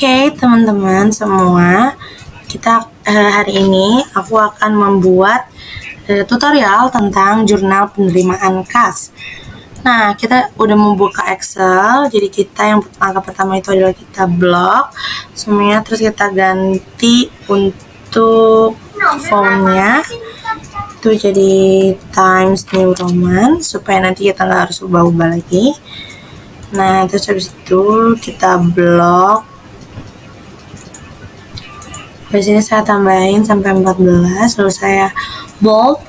Oke, teman-teman semua, kita hari ini aku akan membuat tutorial tentang jurnal penerimaan kas. Nah, kita udah membuka Excel, jadi kita yang langkah pertama itu adalah kita blok semuanya, terus kita ganti untuk fontnya itu jadi Times New Roman supaya nanti kita nggak harus ubah-ubah lagi. Nah, terus habis itu kita blok. Di sini saya tambahin sampai 14, lalu saya bold,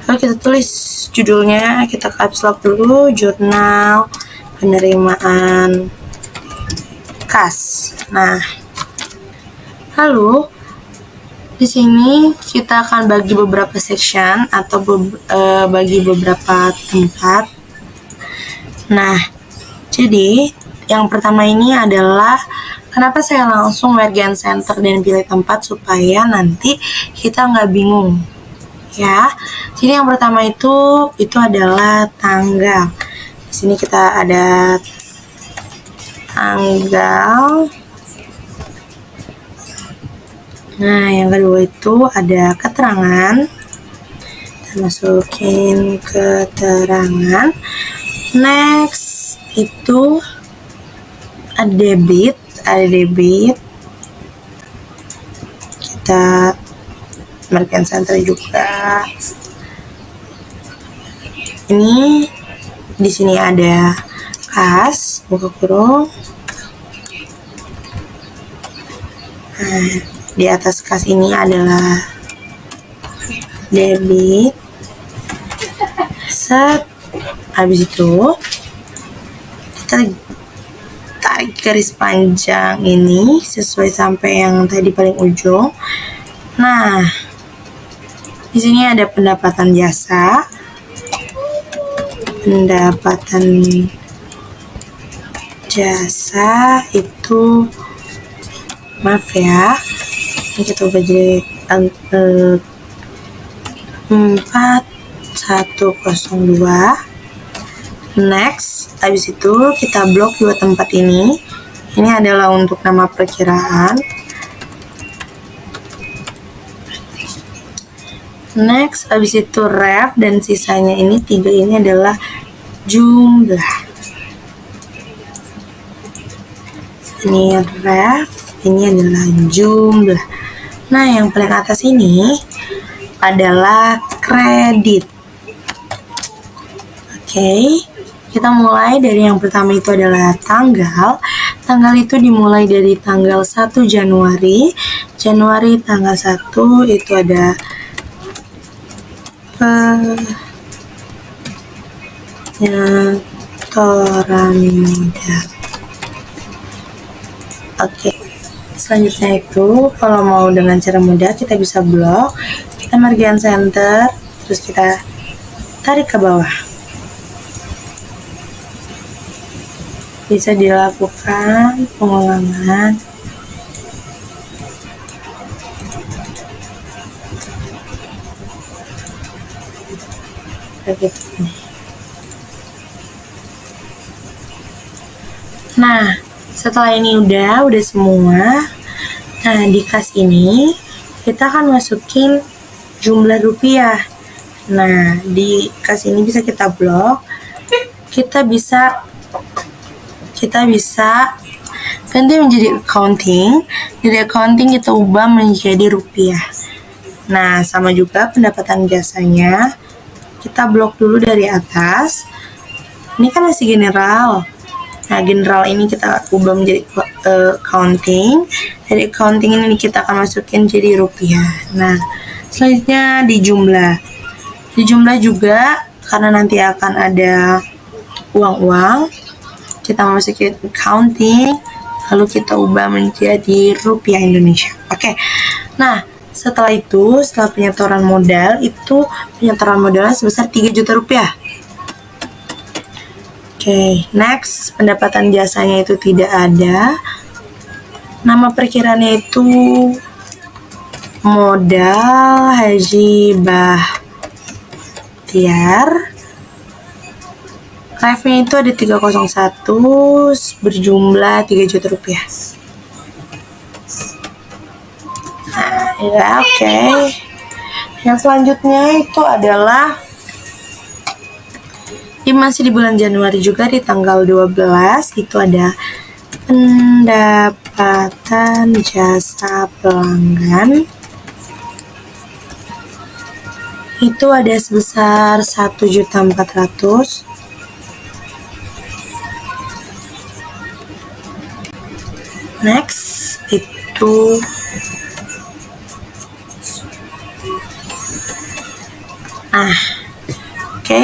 lalu kita tulis judulnya, kita caps lock dulu, jurnal penerimaan kas. Nah, lalu di sini kita akan bagi beberapa section atau bagi beberapa tempat. Nah, jadi yang pertama ini adalah kenapa saya langsung bagian center dan pilih tempat supaya nanti kita nggak bingung, ya. Jadi yang pertama itu adalah tanggal. Di sini kita ada tanggal. Nah, yang kedua itu ada keterangan. Kita masukin keterangan. Next itu ada debit. Kita margin center juga. Ini di sini ada kas, buka kurung. Nah, di atas kas ini adalah debit. Set. Habis itu kita tarik garis panjang ini sesuai sampai yang tadi paling ujung. Nah, di sini ada pendapatan jasa. Pendapatan jasa itu, maaf ya, ini kita ubah jadi 4102. Next, habis itu kita blok dua tempat ini. Ini adalah untuk nama perkiraan. Next, habis itu ref, dan sisanya ini 3 ini adalah jumlah. Ini ref, ini adalah jumlah. Nah, yang paling atas ini adalah kredit. Oke. Kita mulai dari yang pertama itu adalah tanggal. Tanggal itu dimulai dari tanggal 1 Januari. Januari tanggal 1 itu ada penyetoran modal. Oke. Selanjutnya itu kalau mau dengan cara mudah kita bisa blok. Kita margin center, terus kita tarik ke bawah. Bisa dilakukan pengulangan. Begitu. Nah, setelah ini udah semua. Nah, di kas ini kita akan masukin jumlah rupiah. Nah, di kas ini bisa kita blok. Kita bisa ganti menjadi accounting. Dari accounting kita ubah menjadi rupiah. Nah, sama juga pendapatan jasanya. Kita blok dulu dari atas. Ini kan masih general. Nah, general ini kita ubah menjadi accounting. Dari accounting ini kita akan masukin jadi rupiah. Nah, selanjutnya di jumlah. Di jumlah juga karena nanti akan ada uang-uang. Kita masukin accounting, lalu kita ubah menjadi rupiah Indonesia. Oke. Nah, setelah penyetoran modal itu penyetoran modalnya sebesar 3 juta rupiah. Oke, next, pendapatan jasanya itu tidak ada. Nama perkiraannya itu modal Haji Bahtiar. Live-nya itu ada 301 berjumlah 3 juta rupiah. Ya, oke. Yang selanjutnya itu adalah masih di bulan Januari juga, di tanggal 12 itu ada pendapatan jasa pelanggan. Itu ada sebesar 1.400.000. Next itu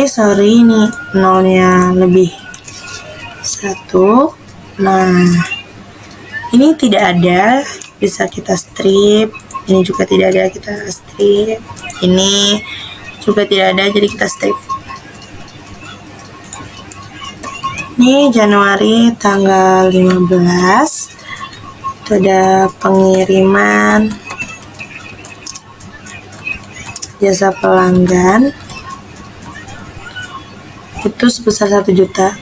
sorry, ini nolnya lebih 1. Nah, ini tidak ada, bisa kita strip. Ini juga tidak ada, kita strip. Ini juga tidak ada, jadi kita strip. Ini Januari tanggal 15. Itu ada pengiriman jasa pelanggan. Itu sebesar 1 juta.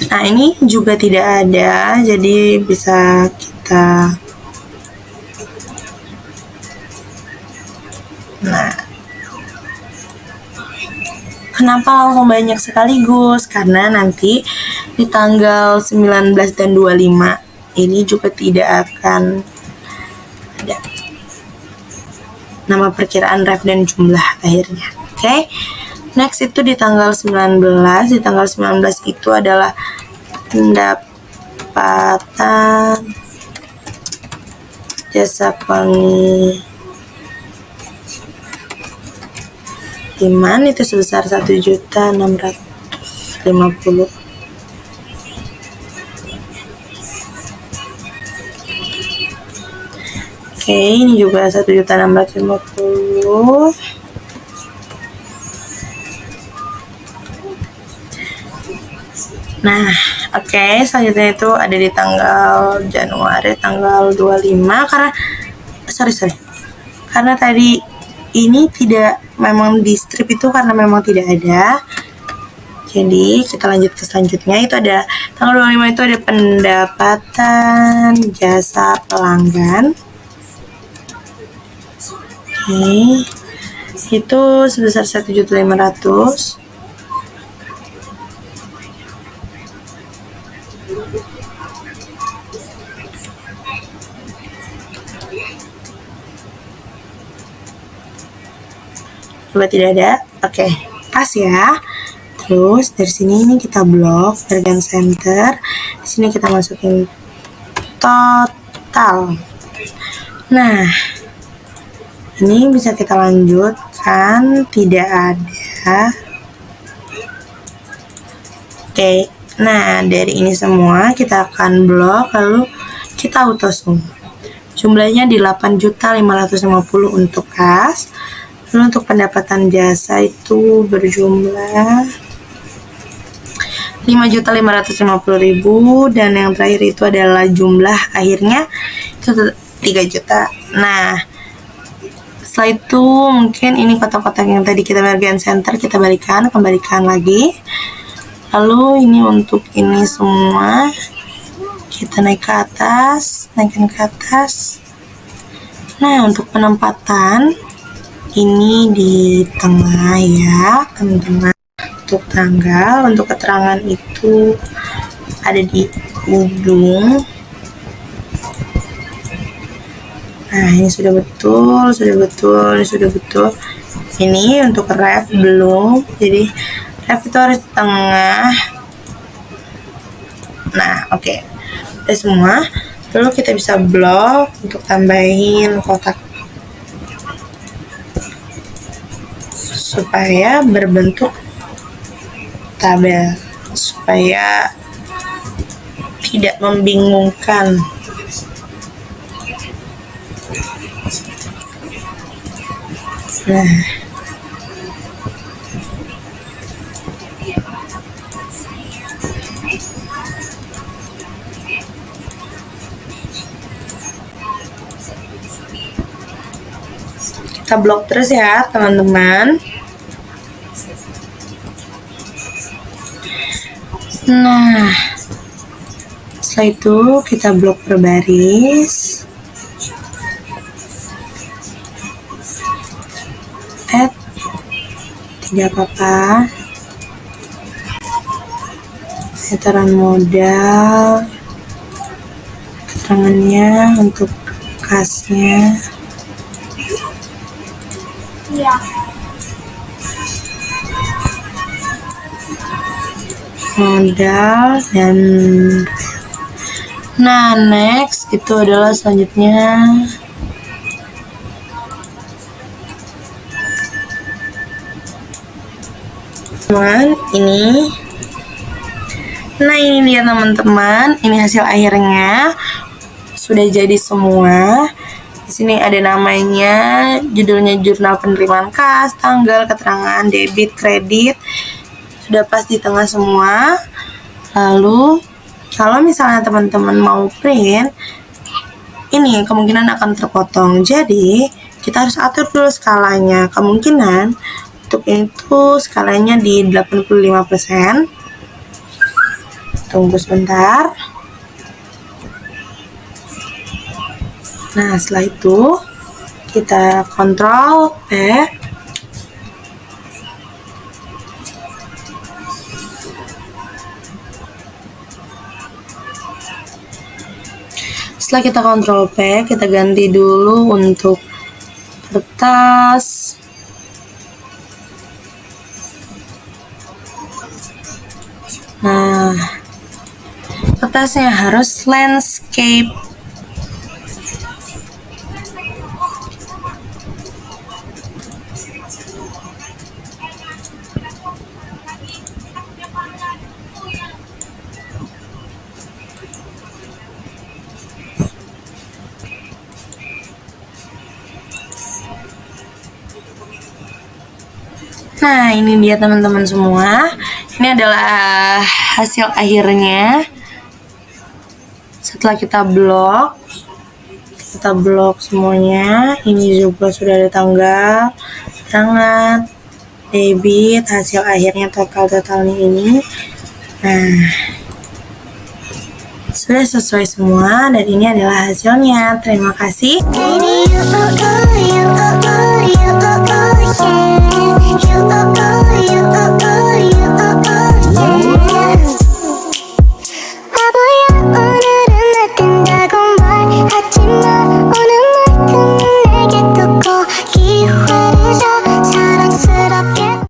Nah, ini juga tidak ada, jadi bisa kita kenapa langsung banyak sekaligus? Karena nanti di tanggal 19 dan 25 ini juga tidak akan ada nama perkiraan ref dan jumlah akhirnya. Oke. Next itu di tanggal 19. Di tanggal 19 itu adalah pendapatan jasa pengiriman itu sebesar 1.650.000. Oke, ini juga 1.650.000. Nah, oke, selanjutnya itu ada di tanggal Januari tanggal 25, karena karena tadi ini tidak, memang di strip itu karena memang tidak ada. Jadi kita lanjut ke selanjutnya, itu ada tanggal 25 itu ada pendapatan jasa pelanggan. Oke, itu sebesar 1.500.000. Coba tidak ada. Oke, pas ya. Terus dari sini ini kita blok bagian center. Di sini kita masukin total. Nah, ini bisa kita lanjutkan, tidak ada. Oke, nah dari ini semua kita akan blok, lalu kita auto sum. Jumlahnya di 8.550.000 untuk kas. Lalu untuk pendapatan jasa itu berjumlah 5.550.000, dan yang terakhir itu adalah jumlah akhirnya itu 3 juta. Nah, setelah itu mungkin ini kotak-kotak yang tadi kita bagian center kita kembalikan lagi. Lalu ini untuk ini semua kita naikkan ke atas. Nah, untuk penempatan ini di tengah ya, teman-teman. Untuk tanggal, untuk keterangan itu ada di ujung. Nah, ini sudah betul. Ini untuk ref belum, jadi ref itu harus di tengah. Nah, oke. Udah semua. Lalu kita bisa blok untuk tambahin kotak supaya berbentuk tabel, supaya tidak membingungkan. Nah, kita blok terus ya teman-teman. Nah, Setelah itu kita blok per baris. Add, tidak apa-apa. Setoran modal, keterangannya untuk kasnya. Modal dan next itu adalah selanjutnya teman ini. Nah, ini dia teman-teman, ini hasil akhirnya sudah jadi semua. Di sini ada namanya, judulnya jurnal penerimaan kas, tanggal, keterangan debit, kredit, sudah pas di tengah semua. Lalu kalau misalnya teman-teman mau print, ini kemungkinan akan terpotong. Jadi kita harus atur dulu skalanya. Kemungkinan untuk itu skalanya di 85%. Tunggu sebentar. Nah, setelah itu kita kontrol P. Setelah kita kontrol P, kita ganti dulu untuk kertas. Nah, kertasnya harus landscape. Nah, ini dia teman-teman semua. Ini adalah hasil akhirnya. Setelah kita blok semuanya. Ini juga sudah ada tanggal, keterangan, debit, hasil akhirnya totalnya ini. Nah, sudah sesuai semua dan ini adalah hasilnya. Terima kasih.